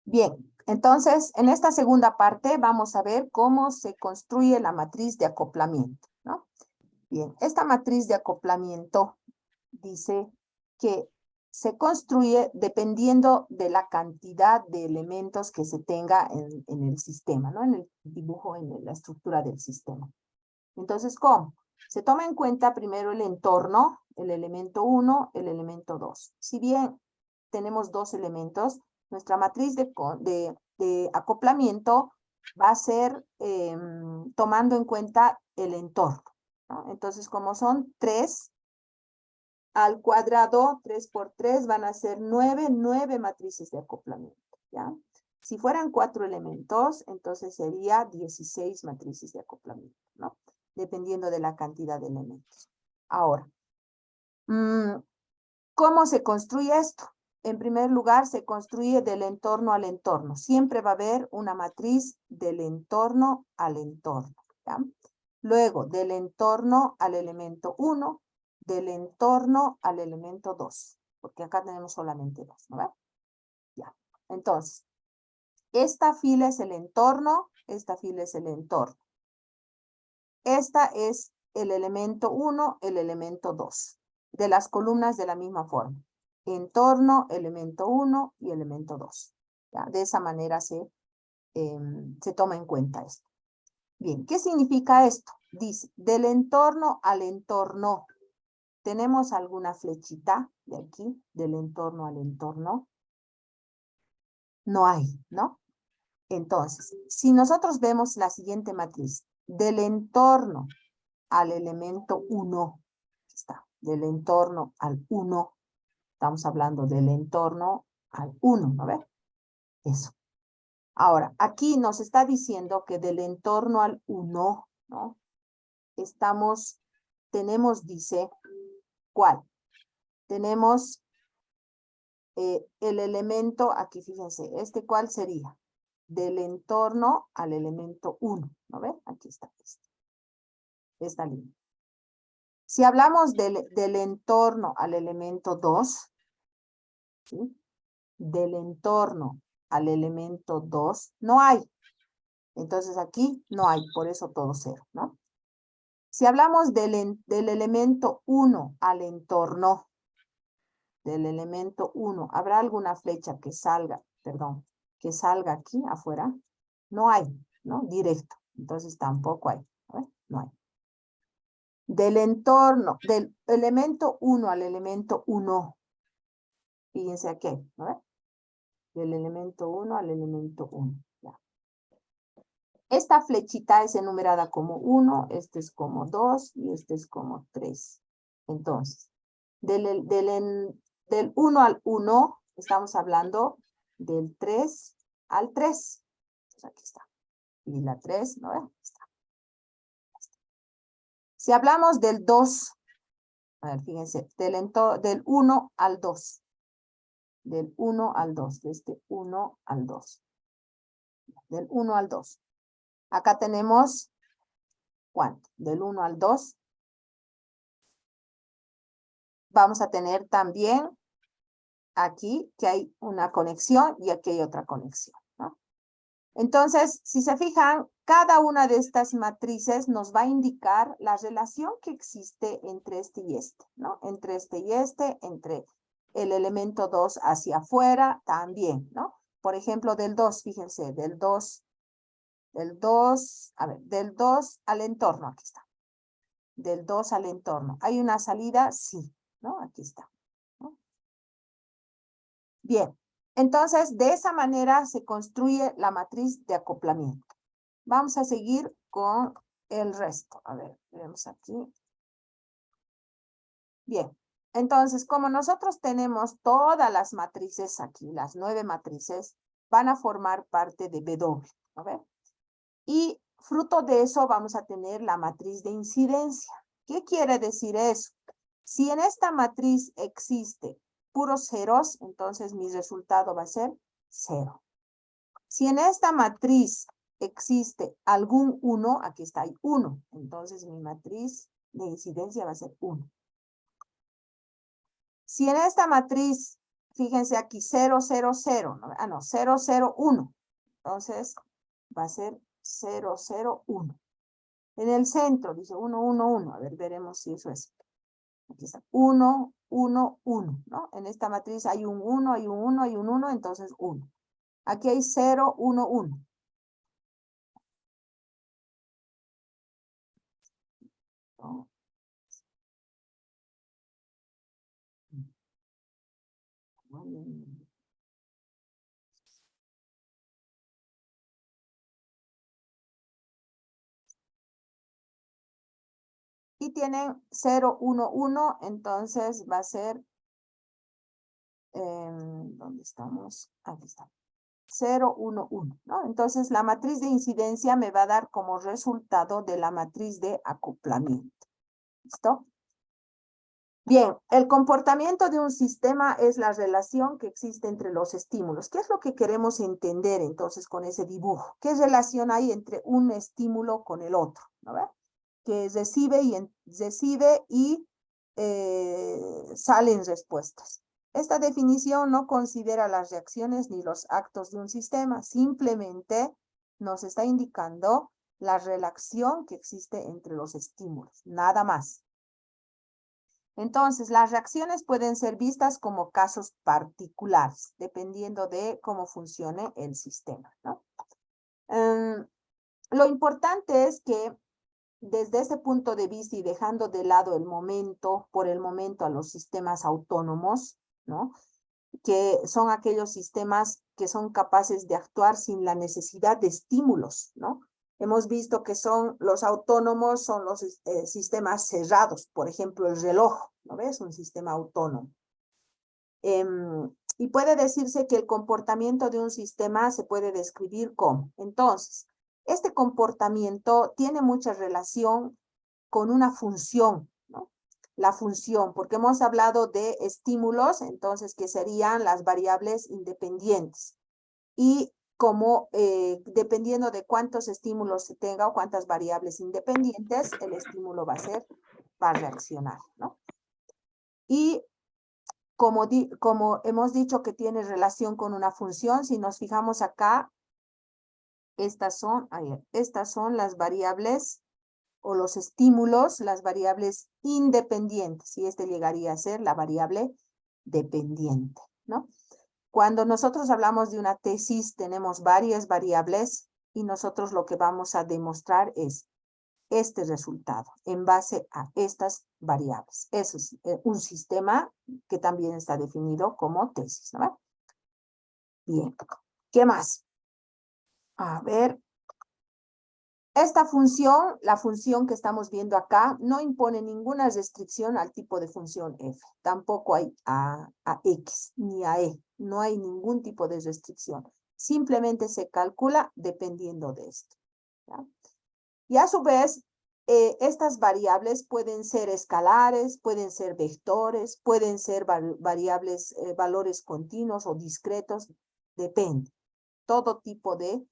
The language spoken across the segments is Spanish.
Bien, entonces en esta segunda parte vamos a ver cómo se construye la matriz de acoplamiento, ¿no? Bien, esta matriz de acoplamiento dice que se construye dependiendo de la cantidad de elementos que se tenga en el sistema, ¿no? En el dibujo, en la estructura del sistema. Entonces, ¿cómo? Se toma en cuenta primero el entorno, el elemento 1, el elemento 2. Si bien tenemos dos elementos, nuestra matriz de acoplamiento va a ser tomando en cuenta el entorno, ¿no? Entonces, como son 3 al cuadrado, 3 por 3 van a ser 9 matrices de acoplamiento, ¿ya? Si fueran 4 elementos, entonces sería 16 matrices de acoplamiento, ¿no? Dependiendo de la cantidad de elementos. Ahora, ¿cómo se construye esto? En primer lugar, se construye del entorno al entorno. Siempre va a haber una matriz del entorno al entorno, ¿ya? Luego, del entorno al elemento 1, del entorno al elemento 2, porque acá tenemos solamente 2, ¿no ve? Ya. Entonces, esta fila es el entorno, esta fila es el entorno. Esta es el elemento 1, el elemento 2, de las columnas de la misma forma. Entorno, elemento 1 y elemento 2. ¿Ya? De esa manera se toma en cuenta esto. Bien, ¿qué significa esto? Dice, del entorno al entorno. ¿Tenemos alguna flechita de aquí, del entorno al entorno? No hay, ¿no? Entonces, si nosotros vemos la siguiente matriz, del entorno al elemento 1, está, del entorno al 1, estamos hablando del entorno al 1, ¿no ve? Eso. Ahora, aquí nos está diciendo que del entorno al 1, ¿no? Dice, ¿cuál? Tenemos el elemento, aquí fíjense, ¿cuál sería? Del entorno al elemento 1, ¿no ve? Aquí está esta línea. Si hablamos del entorno al elemento 2, ¿sí? Del entorno al elemento 2, no hay. Entonces aquí no hay, por eso todo 0, ¿no? Si hablamos del elemento 1 al entorno, del elemento 1, ¿habrá alguna flecha que salga, que salga aquí afuera? No hay, ¿no? Directo. Entonces tampoco hay, ¿no? No hay. Del entorno, del elemento 1 al elemento 1, fíjense aquí, ¿no? Del elemento 1 al elemento 1. Ya. Esta flechita es enumerada como 1, este es como 2 y este es como 3. Entonces, del 1 al 1 estamos hablando del 3 al 3. Entonces, aquí está. Y la 3, ¿no? Aquí está. Si hablamos del 2, a ver, fíjense, del 1 al 2. Del 1 al 2, de este 1 al 2. Del 1 al 2. Acá tenemos, ¿cuánto? Del 1 al 2. Vamos a tener también aquí que hay una conexión y aquí hay otra conexión, ¿no? Entonces, si se fijan, cada una de estas matrices nos va a indicar la relación que existe entre este y este, ¿no? Entre este y este, entre el elemento 2 hacia afuera también, ¿no? Por ejemplo, del 2, fíjense, del 2 al entorno, aquí está. Del 2 al entorno. ¿Hay una salida? Sí, ¿no? Aquí está, ¿no? Bien, entonces de esa manera se construye la matriz de acoplamiento. Vamos a seguir con el resto. A ver, vemos aquí. Bien, entonces como nosotros tenemos todas las matrices aquí, las 9 matrices, van a formar parte de W, ¿no ve? Y fruto de eso vamos a tener la matriz de incidencia. ¿Qué quiere decir eso? Si en esta matriz existe puros ceros, entonces mi resultado va a ser 0. Si en esta matriz existe algún 1, aquí está, hay 1, entonces mi matriz de incidencia va a ser 1. Si en esta matriz fíjense aquí, 0, 0, 0. ¿No? Ah, no, 0, 0, 1. Entonces, va a ser 0, 0, 1. En el centro, dice 1, 1, 1. A ver, veremos si eso es. Aquí está, 1, 1, 1, ¿no? En esta matriz hay un 1, hay un 1, hay un 1, entonces 1. Aquí hay 0, 1, 1. ¿No? Y tienen 0, 1, 1, entonces va a ser, ¿dónde estamos? Aquí está. 0, 1, 1, ¿no? Entonces la matriz de incidencia me va a dar como resultado de la matriz de acoplamiento. ¿Listo? Bien, el comportamiento de un sistema es la relación que existe entre los estímulos. ¿Qué es lo que queremos entender entonces con ese dibujo? ¿Qué relación hay entre un estímulo con el otro? ¿No ve? Que recibe y salen respuestas. Esta definición no considera las reacciones ni los actos de un sistema, simplemente nos está indicando la relación que existe entre los estímulos, nada más. Entonces, las reacciones pueden ser vistas como casos particulares, dependiendo de cómo funcione el sistema, ¿no? Lo importante es que desde ese punto de vista y dejando de lado por el momento a los sistemas autónomos, ¿no? Que son aquellos sistemas que son capaces de actuar sin la necesidad de estímulos, ¿no? Hemos visto que los autónomos son los sistemas cerrados, por ejemplo, el reloj, ¿no ves? Un sistema autónomo. Y puede decirse que el comportamiento de un sistema se puede describir como. Entonces, este comportamiento tiene mucha relación con una función, ¿no? La función, porque hemos hablado de estímulos, entonces, que serían las variables independientes. Y como dependiendo de cuántos estímulos se tenga o cuántas variables independientes, el estímulo va a reaccionar, ¿no? Y como hemos dicho que tiene relación con una función, si nos fijamos acá, estas son las variables o los estímulos, las variables independientes, y este llegaría a ser la variable dependiente, ¿no? Cuando nosotros hablamos de una tesis, tenemos varias variables y nosotros lo que vamos a demostrar es este resultado en base a estas variables. Eso es un sistema que también está definido como tesis, ¿no? Bien, ¿qué más? A ver, esta función, la función que estamos viendo acá, no impone ninguna restricción al tipo de función f. Tampoco hay a x ni a e. No hay ningún tipo de restricción. Simplemente se calcula dependiendo de esto, ¿ya? Y a su vez, estas variables pueden ser escalares, pueden ser vectores, pueden ser variables, valores continuos o discretos, depende. Todo tipo de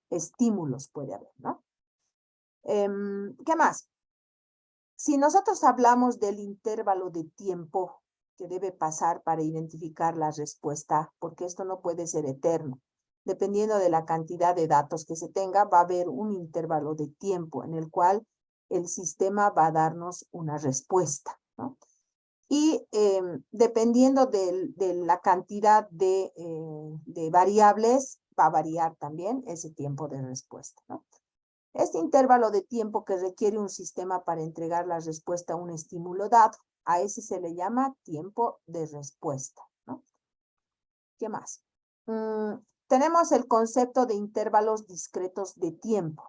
estímulos puede haber, ¿no? ¿Qué más? Si nosotros hablamos del intervalo de tiempo que debe pasar para identificar la respuesta, porque esto no puede ser eterno, dependiendo de la cantidad de datos que se tenga, va a haber un intervalo de tiempo en el cual el sistema va a darnos una respuesta, ¿no? Y dependiendo de la cantidad de variables, va a variar también ese tiempo de respuesta, ¿no? Este intervalo de tiempo que requiere un sistema para entregar la respuesta a un estímulo dado, a ese se le llama tiempo de respuesta, ¿no? ¿Qué más? Tenemos el concepto de intervalos discretos de tiempo.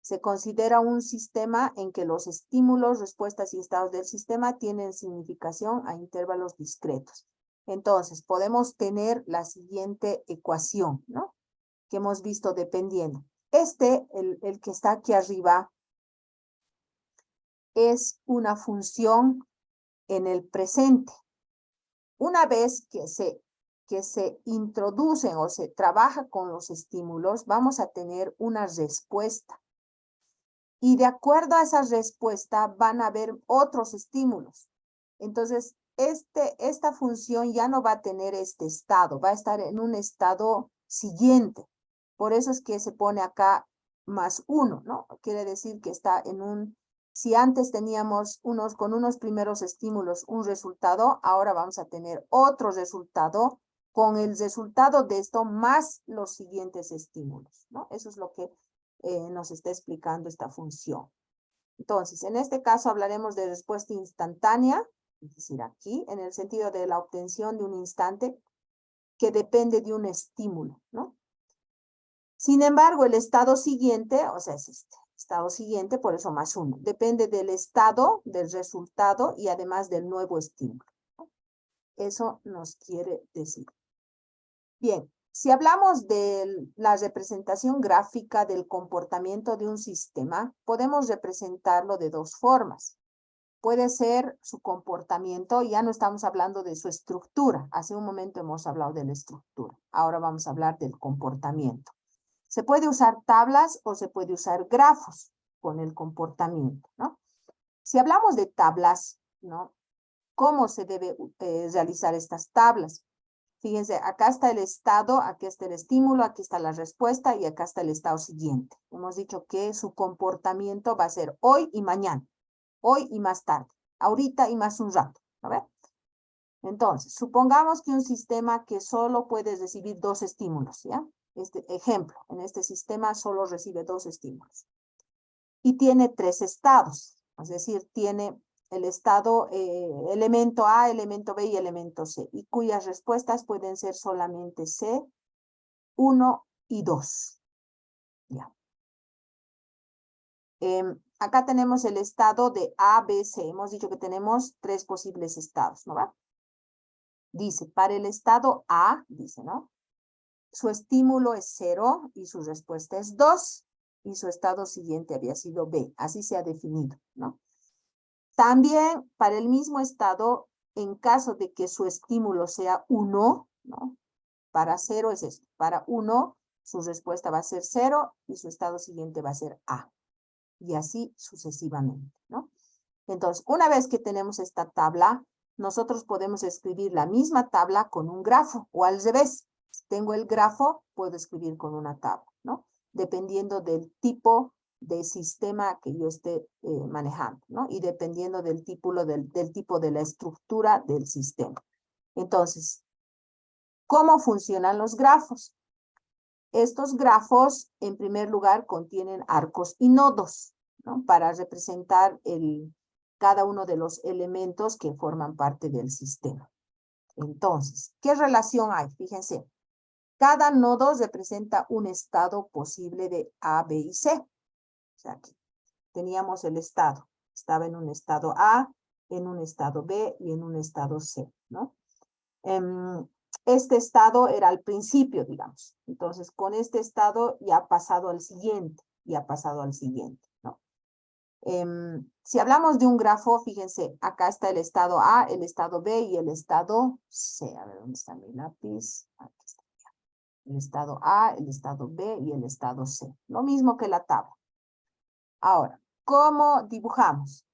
Se considera un sistema en que los estímulos, respuestas y estados del sistema tienen significación a intervalos discretos. Entonces, podemos tener la siguiente ecuación, ¿no? Que hemos visto dependiendo. El que está aquí arriba, es una función en el presente. Una vez que se introducen o se trabaja con los estímulos, vamos a tener una respuesta. Y de acuerdo a esa respuesta van a haber otros estímulos. Entonces, esta función ya no va a tener este estado, va a estar en un estado siguiente. Por eso es que se pone acá +1, ¿no? Quiere decir que está en un, si antes teníamos con unos primeros estímulos un resultado, ahora vamos a tener otro resultado con el resultado de esto más los siguientes estímulos, ¿no? Eso es lo que nos está explicando esta función. Entonces, en este caso hablaremos de respuesta instantánea, es decir, aquí, en el sentido de la obtención de un instante que depende de un estímulo, ¿no? Sin embargo, el estado siguiente, o sea, es este estado siguiente, por eso +1, depende del estado, del resultado y además del nuevo estímulo, ¿no? Eso nos quiere decir. Bien, si hablamos de la representación gráfica del comportamiento de un sistema, podemos representarlo de dos formas. Puede ser su comportamiento, ya no estamos hablando de su estructura. Hace un momento hemos hablado de la estructura. Ahora vamos a hablar del comportamiento. Se puede usar tablas o se puede usar grafos con el comportamiento, ¿no? Si hablamos de tablas, ¿no? ¿Cómo se debe realizar estas tablas? Fíjense, acá está el estado, aquí está el estímulo, aquí está la respuesta y acá está el estado siguiente. Hemos dicho que su comportamiento va a ser hoy y mañana, hoy y más tarde, ahorita y más un rato, ¿no ve? Entonces, supongamos que un sistema que solo puede recibir 2 estímulos, ¿ya? Este ejemplo, en este sistema solo recibe 2 estímulos. Y tiene 3 estados, es decir, tiene el estado elemento A, elemento B y elemento C, y cuyas respuestas pueden ser solamente C, 1 y 2. Ya. Acá tenemos el estado de A, B, C. Hemos dicho que tenemos 3 posibles estados, ¿no va? Dice, para el estado A, dice, ¿no? Su estímulo es 0 y su respuesta es 2, y su estado siguiente había sido B. Así se ha definido, ¿no? También para el mismo estado, en caso de que su estímulo sea 1, ¿no? Para 0 es esto. Para 1, su respuesta va a ser 0 y su estado siguiente va a ser A. Y así sucesivamente, ¿no? Entonces, una vez que tenemos esta tabla, nosotros podemos escribir la misma tabla con un grafo o al revés. Si tengo el grafo, puedo escribir con una tabla, ¿no? Dependiendo del tipo de sistema que yo esté manejando, ¿no? Y dependiendo del tipo de la estructura del sistema. Entonces, ¿cómo funcionan los grafos? Estos grafos, en primer lugar, contienen arcos y nodos, ¿no? Para representar cada uno de los elementos que forman parte del sistema. Entonces, ¿qué relación hay? Fíjense, cada nodo representa un estado posible de A, B y C. O sea, aquí teníamos el estado. Estaba en un estado A, en un estado B y en un estado C, ¿no? Este estado era al principio, digamos. Entonces, con este estado ya ha pasado al siguiente, y ha pasado al siguiente, ¿no? Si hablamos de un grafo, fíjense, acá está el estado A, el estado B y el estado C. A ver, ¿dónde está mi lápiz? Aquí está. El estado A, el estado B y el estado C. Lo mismo que la tabla. Ahora, ¿cómo dibujamos?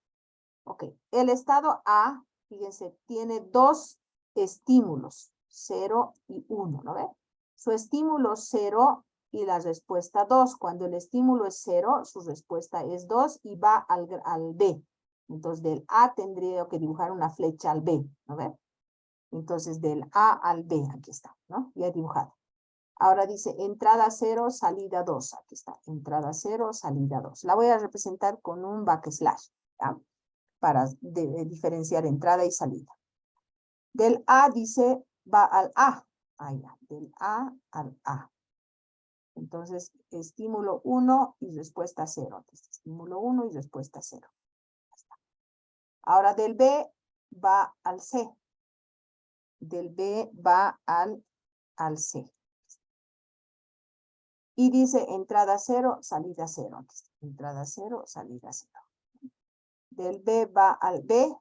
Ok, el estado A, fíjense, tiene 2 estímulos, 0 y 1, ¿no ve? Su estímulo 0 y la respuesta 2. Cuando el estímulo es 0, su respuesta es 2 y va al B. Entonces, del A tendría que dibujar una flecha al B, ¿no ve? Entonces, del A al B, aquí está, ¿no? Ya he dibujado. Ahora dice entrada 0, salida 2. Aquí está, entrada 0, salida 2. La voy a representar con un backslash, ¿ya? Para diferenciar entrada y salida. Del A dice, va al A. Ahí va, del A al A. Entonces, estímulo 1 y respuesta 0. Estímulo 1 y respuesta 0. Ahora del B va al C. Del B va al C. Y dice entrada 0, salida 0. Entrada 0, salida 0. Del B va al B.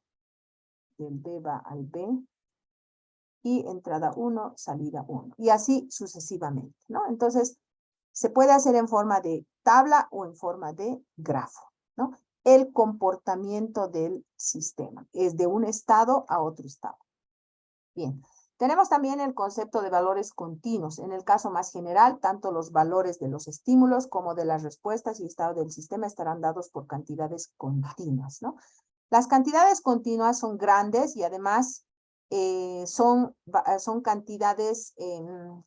Del B va al B. Y entrada 1, salida 1. Y así sucesivamente, ¿no? Entonces, se puede hacer en forma de tabla o en forma de grafo, ¿no? el comportamiento del sistema. Es de un estado a otro estado. Bien. Tenemos también el concepto de valores continuos. En el caso más general, tanto los valores de los estímulos como de las respuestas y estado del sistema estarán dados por cantidades continuas, ¿no? Las cantidades continuas son grandes y además son cantidades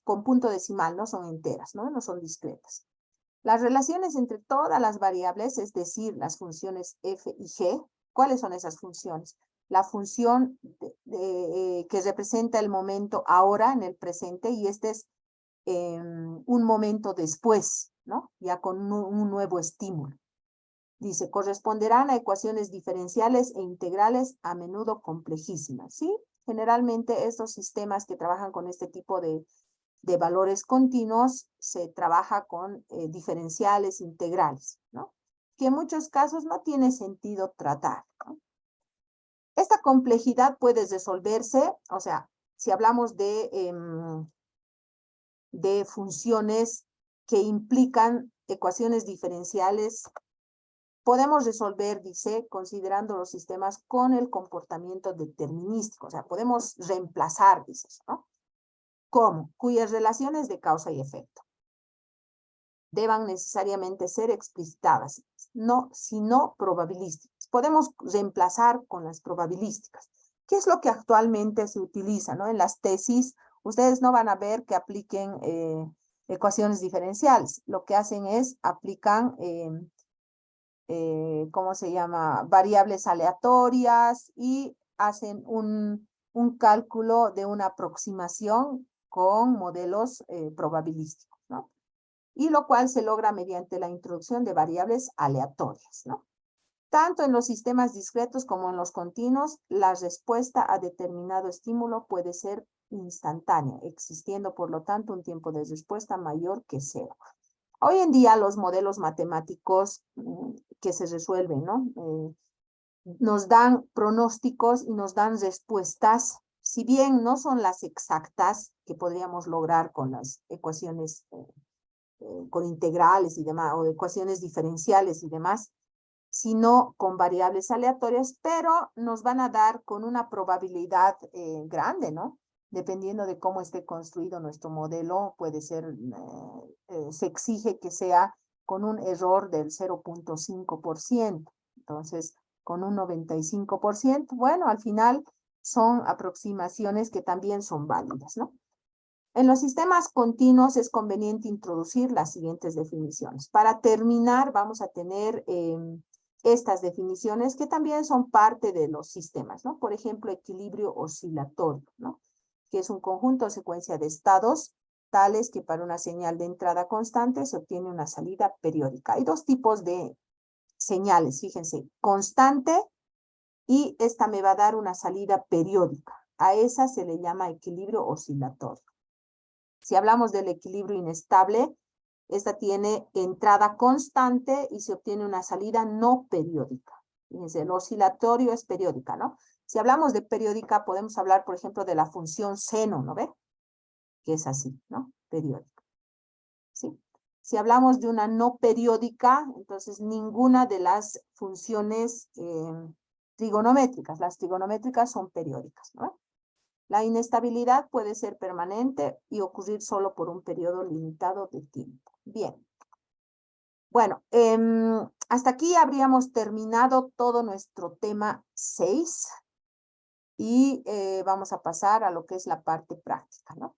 con punto decimal, no son enteras, ¿no? No son discretas. Las relaciones entre todas las variables, es decir, las funciones f y g, ¿cuáles son esas funciones? La función que representa el momento ahora, en el presente, y este es un momento después, ¿no? Ya con un nuevo estímulo. Dice, corresponderán a ecuaciones diferenciales e integrales a menudo complejísimas, ¿sí? Generalmente estos sistemas que trabajan con este tipo de valores continuos se trabaja con diferenciales integrales, ¿no? Que en muchos casos no tiene sentido tratar, ¿no? Esta complejidad puede resolverse, o sea, si hablamos de funciones que implican ecuaciones diferenciales, podemos resolver, dice, considerando los sistemas con el comportamiento determinístico, o sea, podemos reemplazar, dice eso, ¿no? ¿Cómo? Cuyas relaciones de causa y efecto deban necesariamente ser explicitadas, no, sino probabilísticas. Podemos reemplazar con las probabilísticas. ¿Qué es lo que actualmente se utiliza, ¿no? En las tesis, ustedes no van a ver que apliquen ecuaciones diferenciales. Lo que hacen es, aplican, ¿cómo se llama? Variables aleatorias y hacen un cálculo de una aproximación con modelos probabilísticos, ¿no? Y lo cual se logra mediante la introducción de variables aleatorias, ¿no? Tanto en los sistemas discretos como en los continuos, la respuesta a determinado estímulo puede ser instantánea, existiendo por lo tanto un tiempo de respuesta mayor que cero. Hoy en día los modelos matemáticos que se resuelven, ¿no? Nos dan pronósticos y nos dan respuestas, si bien no son las exactas que podríamos lograr con las ecuaciones con integrales y demás, o ecuaciones diferenciales y demás, sino con variables aleatorias, pero nos van a dar con una probabilidad grande, ¿no? Dependiendo de cómo esté construido nuestro modelo, puede ser, se exige que sea con un error del 0.5%. Entonces, con un 95%, bueno, al final son aproximaciones que también son válidas, ¿no? En los sistemas continuos es conveniente introducir las siguientes definiciones. Para terminar, vamos a tener estas definiciones que también son parte de los sistemas, ¿no? Por ejemplo, equilibrio oscilatorio, ¿no? Que es un conjunto o secuencia de estados tales que para una señal de entrada constante se obtiene una salida periódica. Hay dos tipos de señales, fíjense, constante y esta me va a dar una salida periódica. A esa se le llama equilibrio oscilatorio. Si hablamos del equilibrio inestable, esta tiene entrada constante y se obtiene una salida no periódica. Fíjense, el oscilatorio es periódica, ¿no? Si hablamos de periódica, podemos hablar, por ejemplo, de la función seno, ¿no ve? Que es así, ¿no? Periódica. ¿Sí? Si hablamos de una no periódica, entonces ninguna de las funciones trigonométricas. Las trigonométricas son periódicas, ¿no? La inestabilidad puede ser permanente y ocurrir solo por un periodo limitado de tiempo. Bien. Bueno, hasta aquí habríamos terminado todo nuestro tema 6 y vamos a pasar a lo que es la parte práctica, ¿no?